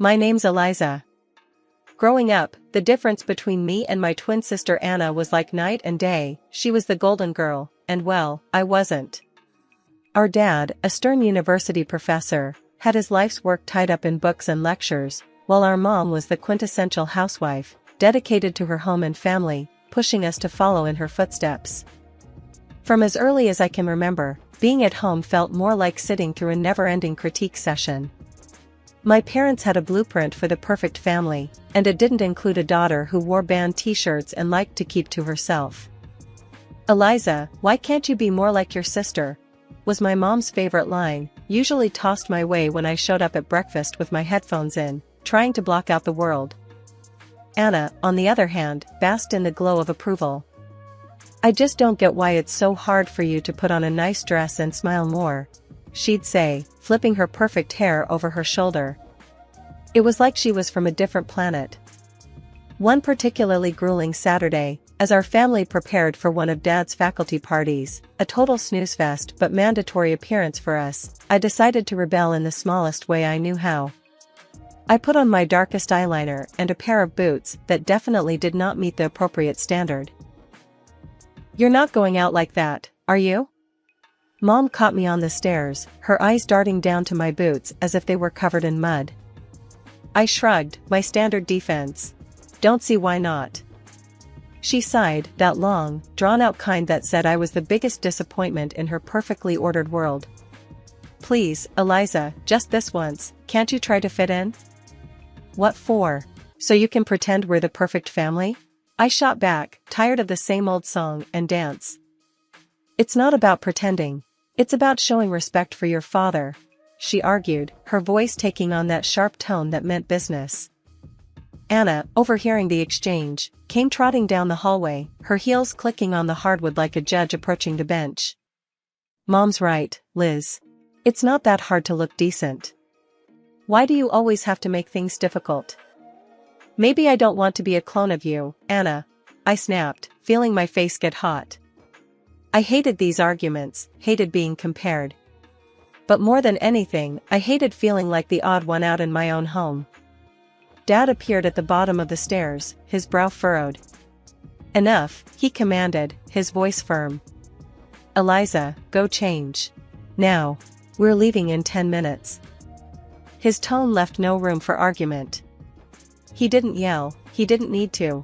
My name's Eliza. Growing up, the difference between me and my twin sister Anna was like night and day. She was the golden girl, and well, I wasn't. Our dad, a stern university professor, had his life's work tied up in books and lectures, while our mom was the quintessential housewife, dedicated to her home and family, pushing us to follow in her footsteps. From as early as I can remember, being at home felt more like sitting through a never-ending critique session. My parents had a blueprint for the perfect family, and it didn't include a daughter who wore band t-shirts and liked to keep to herself. "Eliza, why can't you be more like your sister?" was my mom's favorite line, usually tossed my way when I showed up at breakfast with my headphones in, trying to block out the world. Anna, on the other hand, basked in the glow of approval. "I just don't get why it's so hard for you to put on a nice dress and smile more," she'd say, flipping her perfect hair over her shoulder. It was like she was from a different planet. One particularly grueling Saturday, as our family prepared for one of Dad's faculty parties, a total snooze fest but mandatory appearance for us, I decided to rebel in the smallest way I knew how. I put on my darkest eyeliner and a pair of boots that definitely did not meet the appropriate standard. "You're not going out like that, are you?" Mom caught me on the stairs, her eyes darting down to my boots as if they were covered in mud. I shrugged, my standard defense. "Don't see why not." She sighed, that long, drawn-out kind that said I was the biggest disappointment in her perfectly ordered world. "Please, Eliza, just this once, can't you try to fit in?" "What for? So you can pretend we're the perfect family?" I shot back, tired of the same old song and dance. "It's not about pretending. It's about showing respect for your father," she argued, her voice taking on that sharp tone that meant business. Anna, overhearing the exchange, came trotting down the hallway, her heels clicking on the hardwood like a judge approaching the bench. "Mom's right, Liz. It's not that hard to look decent. Why do you always have to make things difficult?" "Maybe I don't want to be a clone of you, Anna," I snapped, feeling my face get hot. I hated these arguments, hated being compared. But more than anything, I hated feeling like the odd one out in my own home. Dad appeared at the bottom of the stairs, his brow furrowed. "Enough," he commanded, his voice firm. "Eliza, go change. Now. We're leaving in 10 minutes. His tone left no room for argument. He didn't yell, he didn't need to.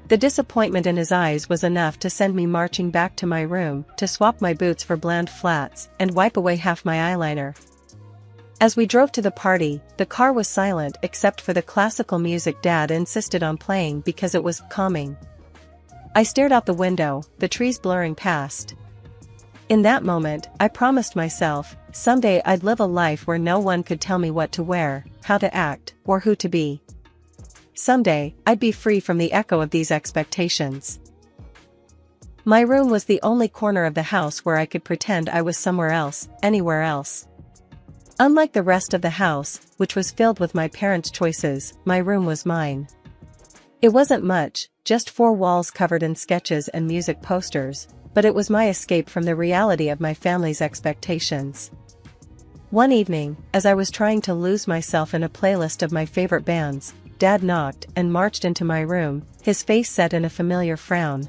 The disappointment in his eyes was enough to send me marching back to my room to swap my boots for bland flats and wipe away half my eyeliner. As we drove to the party, the car was silent except for the classical music Dad insisted on playing because it was calming. I stared out the window, the trees blurring past. In that moment, I promised myself, someday I'd live a life where no one could tell me what to wear, how to act, or who to be. Someday, I'd be free from the echo of these expectations. My room was the only corner of the house where I could pretend I was somewhere else, anywhere else. Unlike the rest of the house, which was filled with my parents' choices, my room was mine. It wasn't much, just 4 walls covered in sketches and music posters, but it was my escape from the reality of my family's expectations. One evening, as I was trying to lose myself in a playlist of my favorite bands, Dad knocked and marched into my room, his face set in a familiar frown.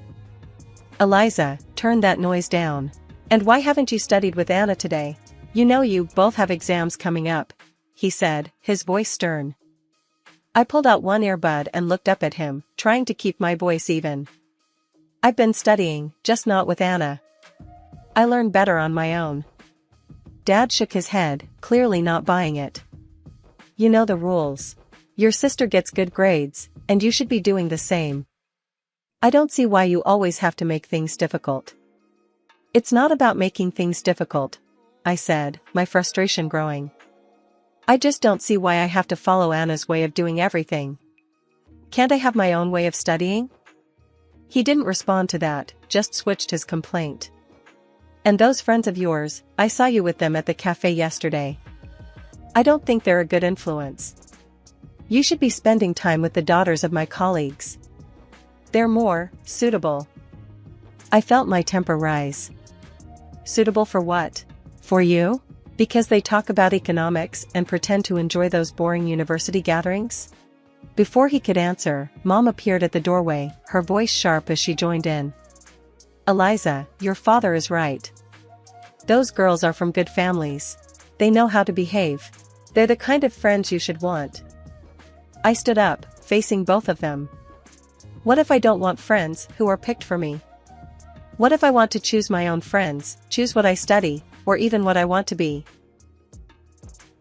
"Eliza, turn that noise down. And why haven't you studied with Anna today? You know you both have exams coming up," he said, his voice stern. I pulled out one earbud and looked up at him, trying to keep my voice even. "I've been studying, just not with Anna. I learn better on my own." Dad shook his head, clearly not buying it. "You know the rules. Your sister gets good grades, and you should be doing the same. I don't see why you always have to make things difficult." "It's not about making things difficult," I said, my frustration growing. "I just don't see why I have to follow Anna's way of doing everything. Can't I have my own way of studying?" He didn't respond to that, just switched his complaint. "And those friends of yours, I saw you with them at the cafe yesterday. I don't think they're a good influence. You should be spending time with the daughters of my colleagues. They're more suitable." I felt my temper rise. "Suitable for what? For you?" Because they talk about economics and pretend to enjoy those boring university gatherings? Before he could answer, Mom appeared at the doorway, her voice sharp as she joined in. Eliza, your father is right. Those girls are from good families. They know how to behave. They're the kind of friends you should want. I stood up, facing both of them. What if I don't want friends who are picked for me? What if I want to choose my own friends, choose what I study, or even what I want to be?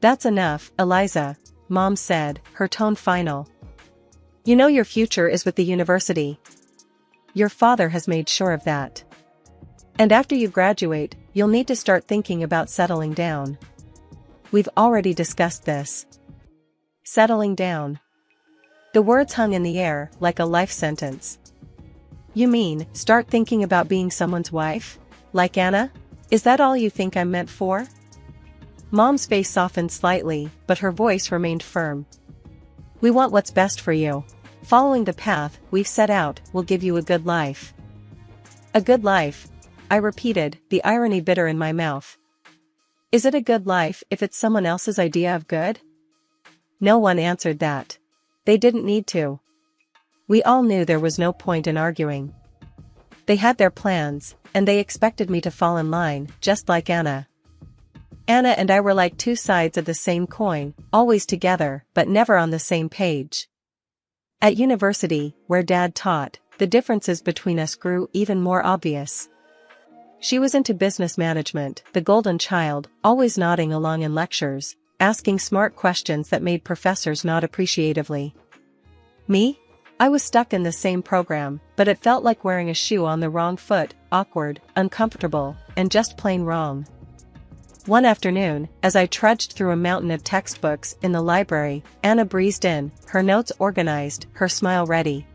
That's enough, Eliza, Mom said, her tone final. You know your future is with the university. Your father has made sure of that. And after you graduate, you'll need to start thinking about settling down. We've already discussed this. Settling down. The words hung in the air like a life sentence. You mean, start thinking about being someone's wife? Like Anna? Is that all you think I'm meant for? Mom's face softened slightly, but her voice remained firm. We want what's best for you. Following the path we've set out will give you a good life. A good life, I repeated, the irony bitter in my mouth. Is it a good life if it's someone else's idea of good? No one answered that. They didn't need to. We all knew there was no point in arguing. They had their plans, and they expected me to fall in line, just like Anna. Anna and I were like two sides of the same coin, always together, but never on the same page. At university, where Dad taught, the differences between us grew even more obvious. She was into business management, the golden child, always nodding along in lectures, asking smart questions that made professors nod appreciatively. Me? I was stuck in the same program, but it felt like wearing a shoe on the wrong foot, awkward, uncomfortable, and just plain wrong. One afternoon, as I trudged through a mountain of textbooks in the library, Anna breezed in, her notes organized, her smile ready.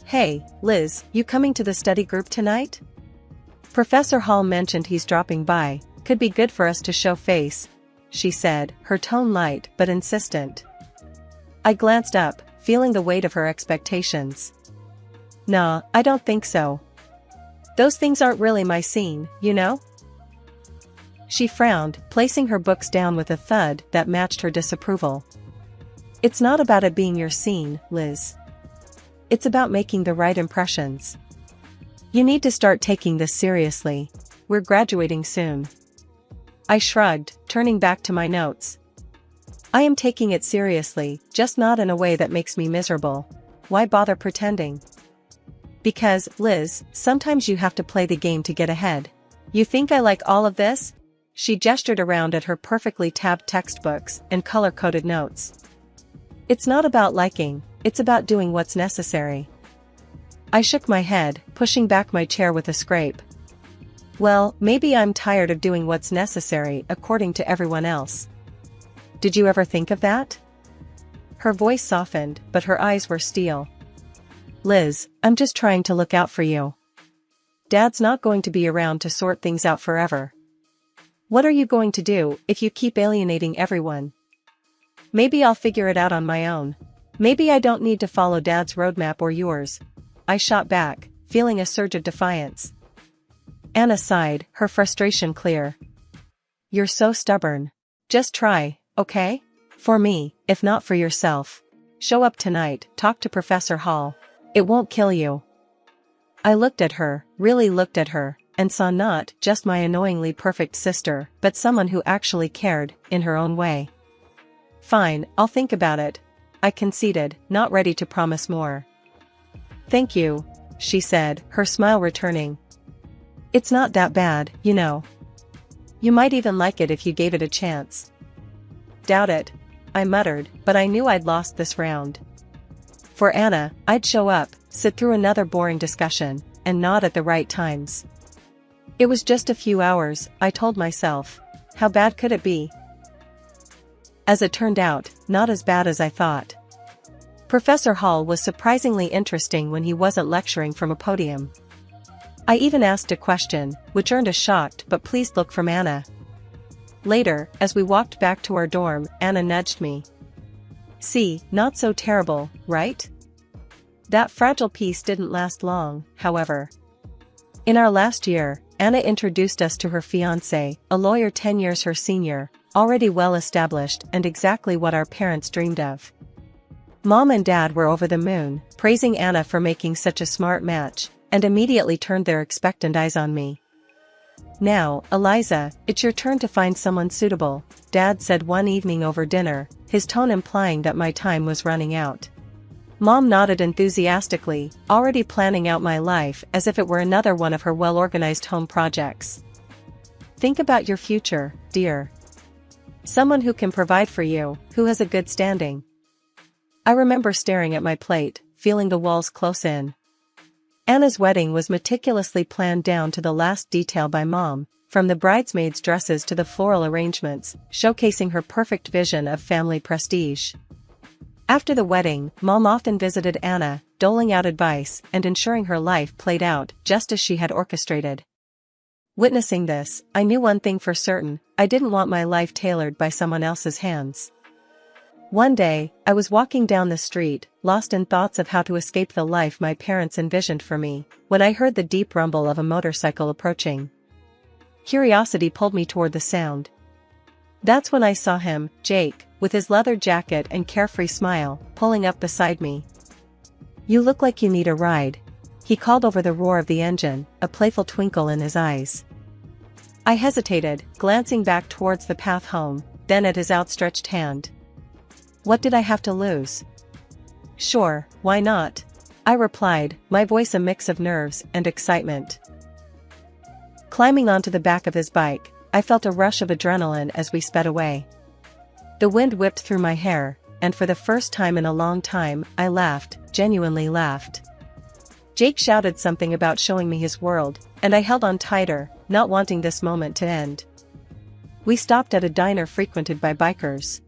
Hey, Liz, you coming to the study group tonight? Professor Hall mentioned he's dropping by, could be good for us to show face, she said, her tone light but insistent. I glanced up, feeling the weight of her expectations. Nah, I don't think so. Those things aren't really my scene, you know? She frowned, placing her books down with a thud that matched her disapproval. It's not about it being your scene, Liz. It's about making the right impressions. You need to start taking this seriously. We're graduating soon. I shrugged, turning back to my notes. I am taking it seriously, just not in a way that makes me miserable. Why bother pretending? Because, Liz, sometimes you have to play the game to get ahead. You think I like all of this? She gestured around at her perfectly tabbed textbooks and color-coded notes. It's not about liking, it's about doing what's necessary. I shook my head, pushing back my chair with a scrape. Well, maybe I'm tired of doing what's necessary according to everyone else. Did you ever think of that? Her voice softened, but her eyes were steel. Liz, I'm just trying to look out for you. Dad's not going to be around to sort things out forever. What are you going to do if you keep alienating everyone? Maybe I'll figure it out on my own. Maybe I don't need to follow Dad's roadmap or yours. I shot back, feeling a surge of defiance. Anna sighed, her frustration clear. You're so stubborn. Just try, okay? For me, if not for yourself. Show up tonight, talk to Professor Hall. It won't kill you. I looked at her, really looked at her, and saw not just my annoyingly perfect sister, but someone who actually cared, in her own way. Fine, I'll think about it, I conceded, not ready to promise more. Thank you, she said, her smile returning. It's not that bad, you know. You might even like it if you gave it a chance. Doubt it, I muttered, but I knew I'd lost this round. For Anna, I'd show up, sit through another boring discussion, and nod at the right times. It was just a few hours, I told myself. How bad could it be? As it turned out, not as bad as I thought. Professor Hall was surprisingly interesting when he wasn't lecturing from a podium. I even asked a question, which earned a shocked but pleased look from Anna. Later, as we walked back to our dorm, Anna nudged me. See, not so terrible, right? That fragile peace didn't last long, however. In our last year, Anna introduced us to her fiancé, a lawyer 10 years her senior, already well established and exactly what our parents dreamed of. Mom and Dad were over the moon, praising Anna for making such a smart match, and immediately turned their expectant eyes on me. "Now, Eliza, it's your turn to find someone suitable," Dad said one evening over dinner, his tone implying that my time was running out. Mom nodded enthusiastically, already planning out my life as if it were another one of her well-organized home projects. "Think about your future, dear. Someone who can provide for you, who has a good standing." I remember staring at my plate, feeling the walls close in. Anna's wedding was meticulously planned down to the last detail by Mom, from the bridesmaids' dresses to the floral arrangements, showcasing her perfect vision of family prestige. After the wedding, Mom often visited Anna, doling out advice and ensuring her life played out just as she had orchestrated. Witnessing this, I knew one thing for certain: I didn't want my life tailored by someone else's hands. One day, I was walking down the street, lost in thoughts of how to escape the life my parents envisioned for me, when I heard the deep rumble of a motorcycle approaching. Curiosity pulled me toward the sound. That's when I saw him, Jake, with his leather jacket and carefree smile, pulling up beside me. "You look like you need a ride," he called over the roar of the engine, a playful twinkle in his eyes. I hesitated, glancing back towards the path home, then at his outstretched hand. What did I have to lose? "Sure, why not?" I replied, my voice a mix of nerves and excitement. Climbing onto the back of his bike, I felt a rush of adrenaline as we sped away. The wind whipped through my hair, and for the first time in a long time, I laughed, genuinely laughed. Jake shouted something about showing me his world, and I held on tighter, not wanting this moment to end. We stopped at a diner frequented by bikers.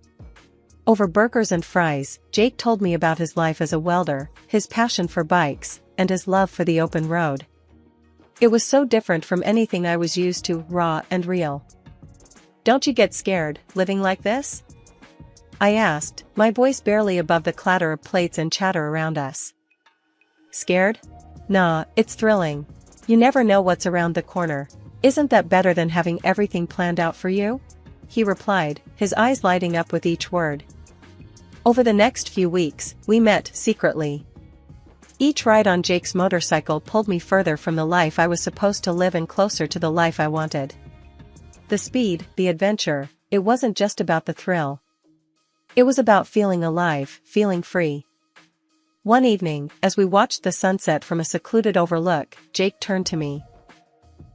Over burgers and fries, Jake told me about his life as a welder, his passion for bikes, and his love for the open road. It was so different from anything I was used to, raw and real. "Don't you get scared, living like this?" I asked, my voice barely above the clatter of plates and chatter around us. "Scared? Nah, it's thrilling. You never know what's around the corner. Isn't that better than having everything planned out for you?" he replied, his eyes lighting up with each word. Over the next few weeks, we met secretly. Each ride on Jake's motorcycle pulled me further from the life I was supposed to live and closer to the life I wanted. The speed, the adventure, it wasn't just about the thrill. It was about feeling alive, feeling free. One evening, as we watched the sunset from a secluded overlook, Jake turned to me.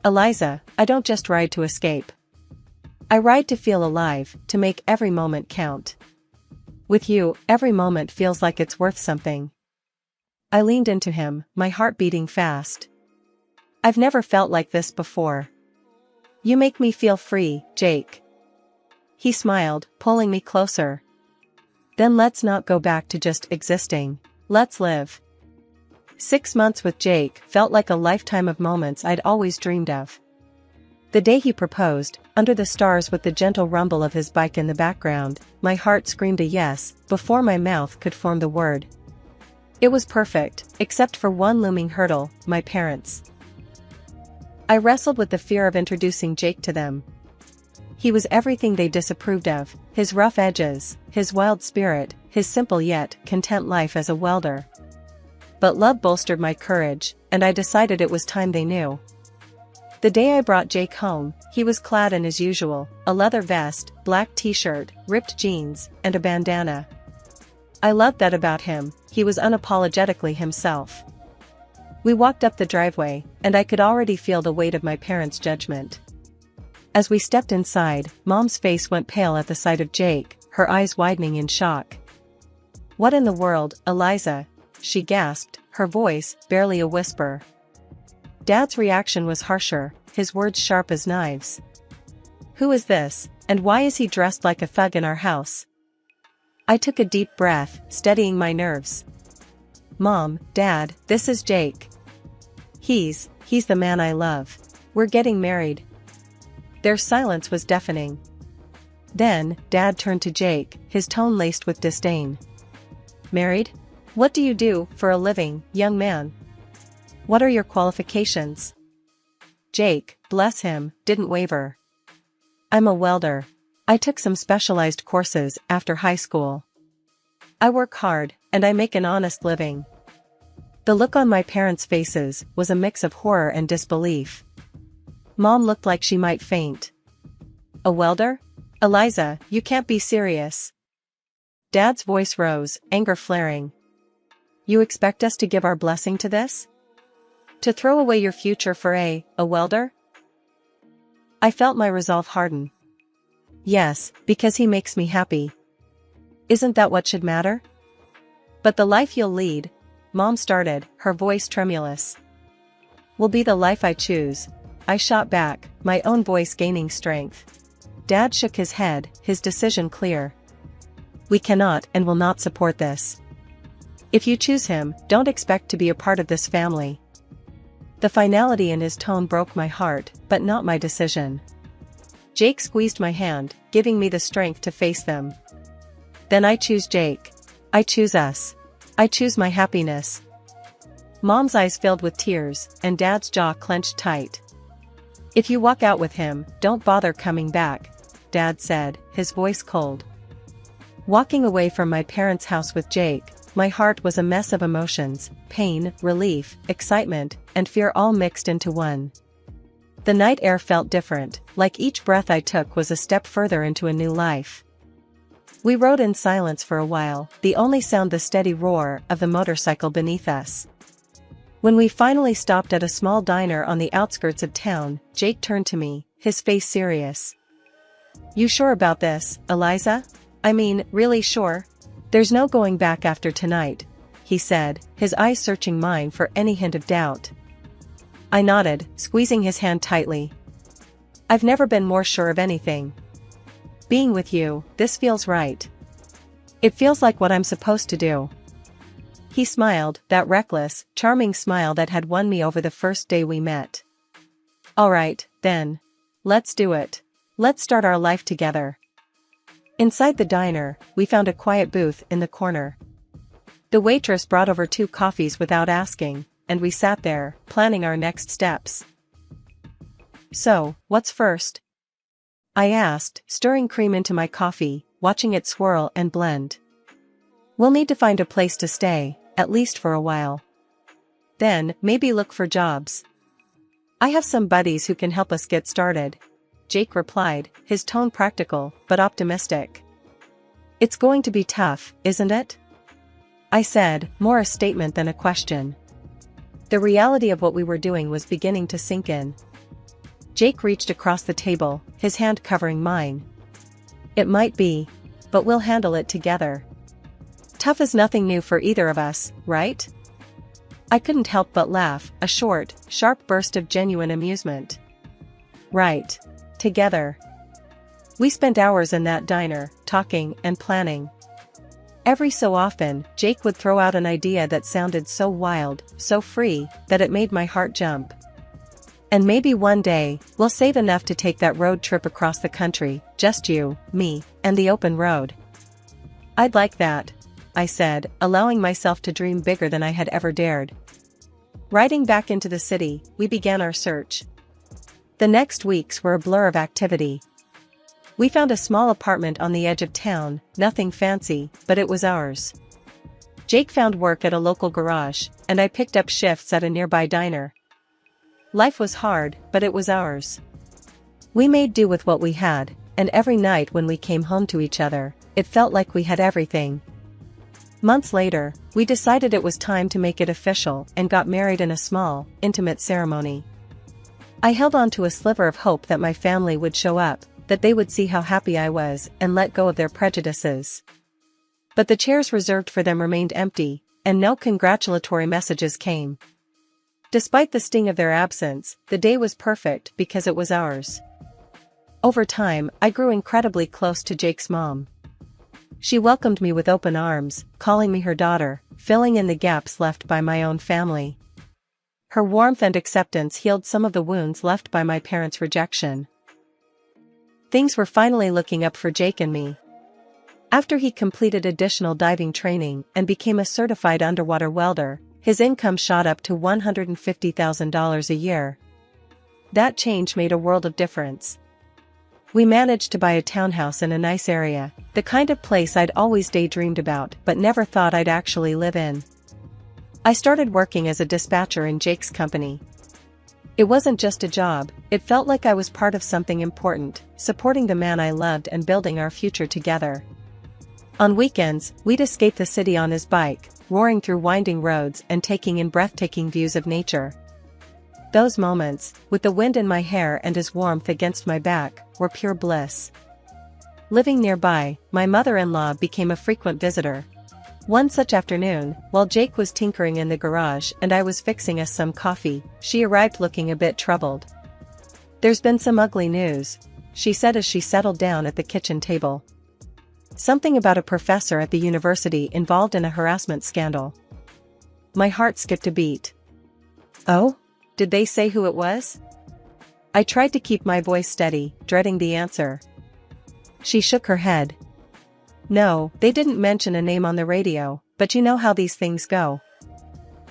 "Eliza, I don't just ride to escape. I ride to feel alive, to make every moment count. With you, every moment feels like it's worth something." I leaned into him, my heart beating fast. "I've never felt like this before. You make me feel free, Jake." He smiled, pulling me closer. "Then let's not go back to just existing. Let's live." 6 months with Jake felt like a lifetime of moments I'd always dreamed of. The day he proposed, under the stars with the gentle rumble of his bike in the background, my heart screamed a yes, before my mouth could form the word. It was perfect, except for one looming hurdle, my parents. I wrestled with the fear of introducing Jake to them. He was everything they disapproved of: his rough edges, his wild spirit, his simple yet content life as a welder. But love bolstered my courage, and I decided it was time they knew. The day I brought Jake home, he was clad in his usual, a leather vest, black t-shirt, ripped jeans, and a bandana. I loved that about him, he was unapologetically himself. We walked up the driveway, and I could already feel the weight of my parents' judgment. As we stepped inside, Mom's face went pale at the sight of Jake, her eyes widening in shock. "What in the world, Eliza?" she gasped, her voice barely a whisper. Dad's reaction was harsher, his words sharp as knives. "Who is this, and why is he dressed like a thug in our house?" I took a deep breath, steadying my nerves. "Mom, Dad, this is Jake. He's the man I love. We're getting married." Their silence was deafening. Then, Dad turned to Jake, his tone laced with disdain. "Married? What do you do for a living, young man? What are your qualifications?" Jake, bless him, didn't waver. I'm a welder. I took some specialized courses after high school. I work hard, and I make an honest living. The look on my parents' faces was a mix of horror and disbelief. Mom looked like she might faint. A welder? Eliza, you can't be serious. Dad's voice rose, anger flaring. You expect us to give our blessing to this? To throw away your future for a welder? I felt my resolve harden. Yes, because he makes me happy. Isn't that what should matter? But the life you'll lead, Mom started, her voice tremulous. Will be the life I choose, I shot back, my own voice gaining strength. Dad shook his head, his decision clear. We cannot and will not support this. If you choose him, don't expect to be a part of this family. The finality in his tone broke my heart, but not my decision. Jake squeezed my hand, giving me the strength to face them. Then I choose Jake. I choose us. I choose my happiness. Mom's eyes filled with tears, and Dad's jaw clenched tight. If you walk out with him, don't bother coming back, Dad said, his voice cold. Walking away from my parents' house with Jake, my heart was a mess of emotions, pain, relief, excitement, and fear all mixed into one. The night air felt different, like each breath I took was a step further into a new life. We rode in silence for a while, the only sound the steady roar of the motorcycle beneath us. When we finally stopped at a small diner on the outskirts of town, Jake turned to me, his face serious. You sure about this, Eliza? I mean, really sure? There's no going back after tonight, he said, his eyes searching mine for any hint of doubt. I nodded, squeezing his hand tightly. I've never been more sure of anything. Being with you, this feels right. It feels like what I'm supposed to do. He smiled, that reckless, charming smile that had won me over the first day we met. All right, then. Let's do it. Let's start our life together. Inside the diner, we found a quiet booth in the corner. The waitress brought over 2 coffees without asking, and we sat there, planning our next steps. So, what's first? I asked, stirring cream into my coffee, watching it swirl and blend. We'll need to find a place to stay, at least for a while. Then, maybe look for jobs. I have some buddies who can help us get started, Jake replied, his tone practical, but optimistic. It's going to be tough, isn't it? I said, more a statement than a question. The reality of what we were doing was beginning to sink in. Jake reached across the table, his hand covering mine. It might be, but we'll handle it together. Tough is nothing new for either of us, right? I couldn't help but laugh, a short, sharp burst of genuine amusement. Right. Together. We spent hours in that diner, talking and planning. Every so often, Jake would throw out an idea that sounded so wild, so free, that it made my heart jump. And maybe one day, we'll save enough to take that road trip across the country, just you, me, and the open road. I'd like that, I said, allowing myself to dream bigger than I had ever dared. Riding back into the city, we began our search. The next weeks were a blur of activity. We found a small apartment on the edge of town, nothing fancy, but it was ours. Jake found work at a local garage, and I picked up shifts at a nearby diner. Life was hard, but it was ours. We made do with what we had, and every night when we came home to each other, it felt like we had everything. Months later, we decided it was time to make it official and got married in a small, intimate ceremony. I held on to a sliver of hope that my family would show up, that they would see how happy I was and let go of their prejudices. But the chairs reserved for them remained empty, and no congratulatory messages came. Despite the sting of their absence, the day was perfect because it was ours. Over time, I grew incredibly close to Jake's mom. She welcomed me with open arms, calling me her daughter, filling in the gaps left by my own family. Her warmth and acceptance healed some of the wounds left by my parents' rejection. Things were finally looking up for Jake and me. After he completed additional diving training and became a certified underwater welder, his income shot up to $150,000 a year. That change made a world of difference. We managed to buy a townhouse in a nice area, the kind of place I'd always daydreamed about but never thought I'd actually live in. I started working as a dispatcher in Jake's company. It wasn't just a job, it felt like I was part of something important, supporting the man I loved and building our future together. On weekends, we'd escape the city on his bike, roaring through winding roads and taking in breathtaking views of nature. Those moments, with the wind in my hair and his warmth against my back, were pure bliss. Living nearby, my mother-in-law became a frequent visitor. One such afternoon, while Jake was tinkering in the garage and I was fixing us some coffee, she arrived looking a bit troubled. "There's been some ugly news," she said as she settled down at the kitchen table. "Something about a professor at the university involved in a harassment scandal." My heart skipped a beat. "Oh? Did they say who it was?" I tried to keep my voice steady, dreading the answer. She shook her head. "No, they didn't mention a name on the radio, but you know how these things go.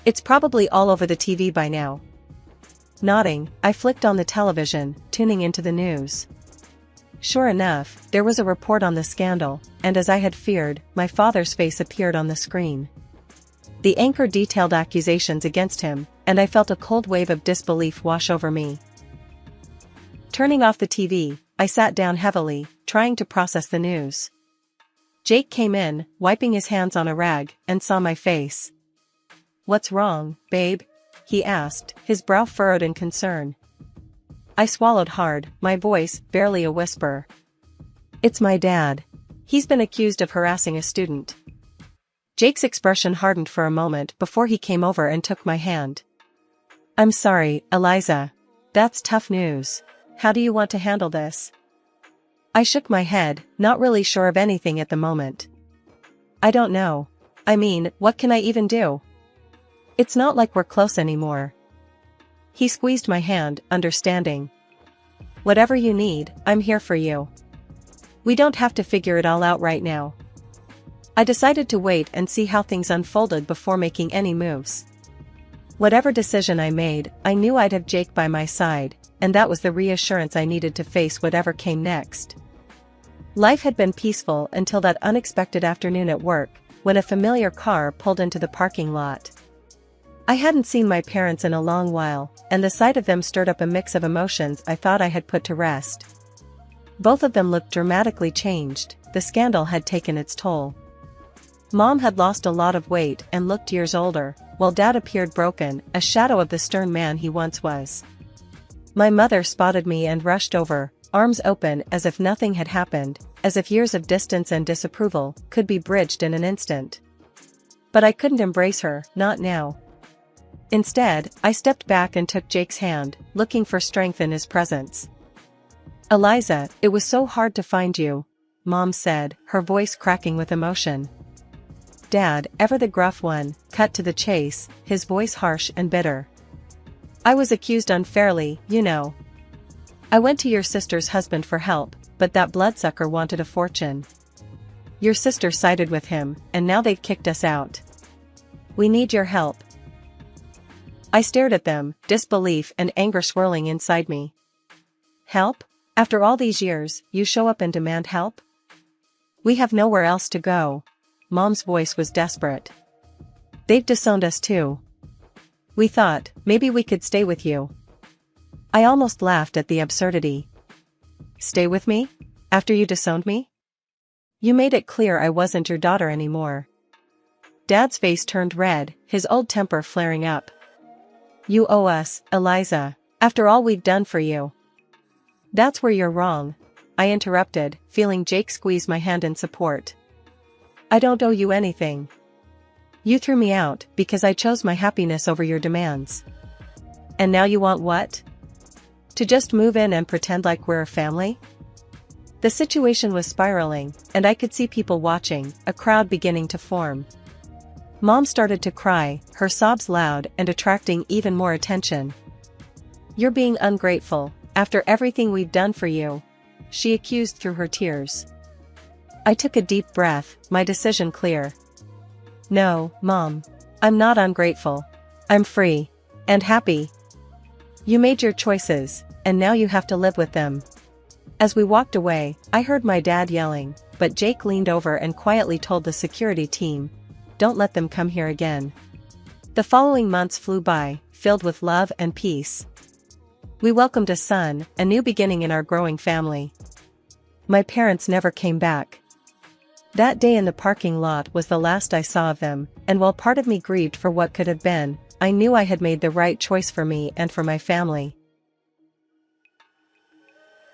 It's probably all over the TV by now." Nodding, I flicked on the television, tuning into the news. Sure enough, there was a report on the scandal, and as I had feared, my father's face appeared on the screen. The anchor detailed accusations against him, and I felt a cold wave of disbelief wash over me. Turning off the TV, I sat down heavily, trying to process the news. Jake came in, wiping his hands on a rag, and saw my face. "What's wrong, babe?" he asked, his brow furrowed in concern. I swallowed hard, my voice barely a whisper. "It's my dad. He's been accused of harassing a student." Jake's expression hardened for a moment before he came over and took my hand. "I'm sorry, Eliza. That's tough news. How do you want to handle this?" I shook my head, not really sure of anything at the moment. "I don't know. I mean, what can I even do? It's not like we're close anymore." He squeezed my hand, understanding. "Whatever you need, I'm here for you. We don't have to figure it all out right now." I decided to wait and see how things unfolded before making any moves. Whatever decision I made, I knew I'd have Jake by my side, and that was the reassurance I needed to face whatever came next. Life had been peaceful until that unexpected afternoon at work, when a familiar car pulled into the parking lot. I hadn't seen my parents in a long while, and the sight of them stirred up a mix of emotions I thought I had put to rest. Both of them looked dramatically changed, the scandal had taken its toll. Mom had lost a lot of weight and looked years older, while Dad appeared broken, a shadow of the stern man he once was. My mother spotted me and rushed over, arms open as if nothing had happened, as if years of distance and disapproval could be bridged in an instant. But I couldn't embrace her, not now. Instead, I stepped back and took Jake's hand, looking for strength in his presence. "Eliza, it was so hard to find you," Mom said, her voice cracking with emotion. Dad, ever the gruff one, cut to the chase, his voice harsh and bitter. "I was accused unfairly, you know. I went to your sister's husband for help, but that bloodsucker wanted a fortune. Your sister sided with him, and now they've kicked us out. We need your help." I stared at them, disbelief and anger swirling inside me. "Help? After all these years, you show up and demand help? We have nowhere else to go." Mom's voice was desperate. "They've disowned us too. We thought, maybe we could stay with you." I almost laughed at the absurdity. "Stay with me? After you disowned me? You made it clear I wasn't your daughter anymore." Dad's face turned red, his old temper flaring up. "You owe us, Eliza, after all we've done for you." "That's where you're wrong," I interrupted, feeling Jake squeeze my hand in support. "I don't owe you anything. You threw me out because I chose my happiness over your demands. And now you want what? To just move in and pretend like we're a family?" The situation was spiraling, and I could see people watching, a crowd beginning to form. Mom started to cry, her sobs loud and attracting even more attention. "You're being ungrateful, after everything we've done for you," she accused through her tears. I took a deep breath, my decision clear. "No, Mom. I'm not ungrateful. I'm free. And happy. You made your choices, and now you have to live with them." As we walked away, I heard my dad yelling, but Jake leaned over and quietly told the security team, "Don't let them come here again." The following months flew by, filled with love and peace. We welcomed a son, a new beginning in our growing family. My parents never came back. That day in the parking lot was the last I saw of them, and while part of me grieved for what could have been, I knew I had made the right choice for me and for my family.